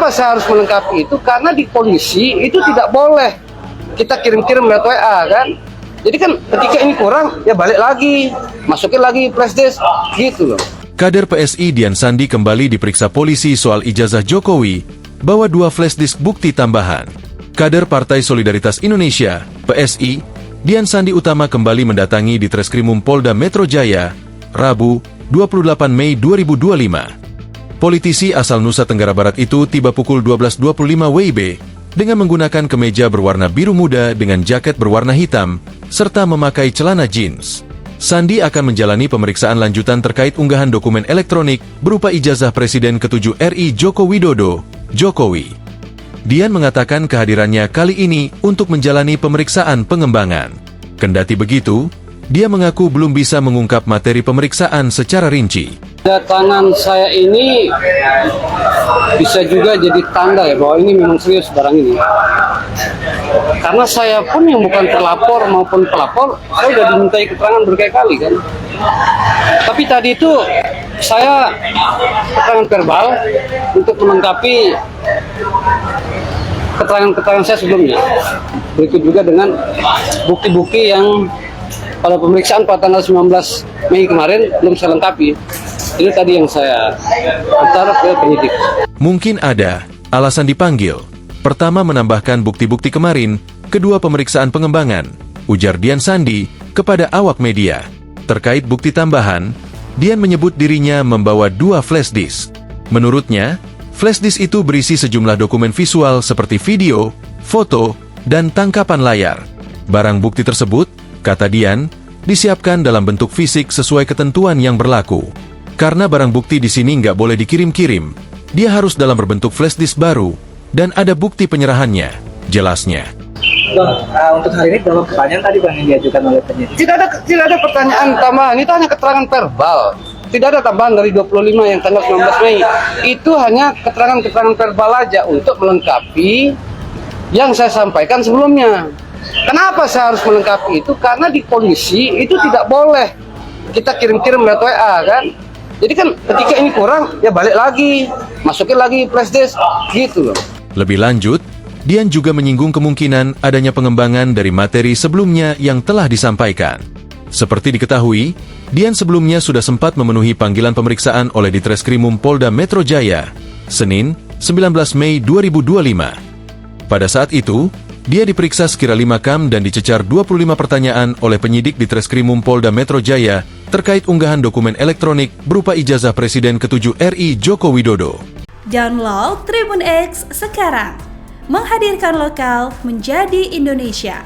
Kenapa saya harus melengkapi itu? Karena di polisi itu tidak boleh kita kirim-kirim lewat WA kan. Jadi kan ketika ini kurang, ya balik lagi, masukin lagi flash disk, gitu loh. Kader PSI Dian Sandi kembali diperiksa polisi soal ijazah Jokowi, bawa 2 flash disk bukti tambahan. Kader Partai Solidaritas Indonesia, PSI, Dian Sandi Utama kembali mendatangi di Treskrimum Polda Metro Jaya, Rabu, 28 Mei 2025. Politisi asal Nusa Tenggara Barat itu tiba pukul 12.25 WIB dengan menggunakan kemeja berwarna biru muda dengan jaket berwarna hitam, serta memakai celana jeans. Sandi akan menjalani pemeriksaan lanjutan terkait unggahan dokumen elektronik berupa ijazah Presiden ke-7 RI Joko Widodo, Jokowi. Dian mengatakan kehadirannya kali ini untuk menjalani pemeriksaan pengembangan. Kendati begitu, dia mengaku belum bisa mengungkap materi pemeriksaan secara rinci. Kedatangan saya ini bisa juga jadi tanda ya bahwa ini memang serius barang ini. Karena saya pun yang bukan terlapor maupun pelapor, saya sudah dimintai keterangan berkali-kali kan. Tapi tadi itu saya keterangan verbal untuk melengkapi keterangan-keterangan saya sebelumnya. Berikut juga dengan bukti-bukti yang pada pemeriksaan pada tanggal 19 Mei kemarin belum saya lengkapi. Itu tadi yang saya antar ke penyidik. Mungkin ada alasan dipanggil. Pertama, menambahkan bukti-bukti kemarin, kedua pemeriksaan pengembangan, ujar Dian Sandi kepada awak media. Terkait bukti tambahan, Dian menyebut dirinya membawa 2 flash disk. Menurutnya, flash disk itu berisi sejumlah dokumen visual seperti video, foto, dan tangkapan layar. Barang bukti tersebut, kata Dian, disiapkan dalam bentuk fisik sesuai ketentuan yang berlaku. Karena barang bukti di sini nggak boleh dikirim-kirim, dia harus dalam berbentuk flash disk baru, dan ada bukti penyerahannya, jelasnya. Bang, untuk hari ini dalam pertanyaan tadi Bang yang diajukan oleh penyidik. Tidak ada pertanyaan tambahan, itu hanya keterangan verbal. Tidak ada tambahan dari 25 yang tanggal 19 Mei. Itu hanya keterangan-keterangan verbal aja untuk melengkapi yang saya sampaikan sebelumnya. Kenapa saya harus melengkapi itu? Karena di polisi itu tidak boleh kita kirim-kirim lewat WA kan. Jadi kan ketika ini kurang, ya balik lagi, masukin lagi flash disk, gitu loh. Lebih lanjut, Dian juga menyinggung kemungkinan adanya pengembangan dari materi sebelumnya yang telah disampaikan. Seperti diketahui, Dian sebelumnya sudah sempat memenuhi panggilan pemeriksaan oleh Ditreskrimum Polda Metro Jaya, Senin, 19 Mei 2025. Pada saat itu, dia diperiksa sekira 5 jam dan dicecar 25 pertanyaan oleh penyidik Ditreskrimum Polda Metro Jaya terkait unggahan dokumen elektronik berupa ijazah Presiden ke-7 RI Joko Widodo. Download Tribun X sekarang, menghadirkan lokal menjadi Indonesia.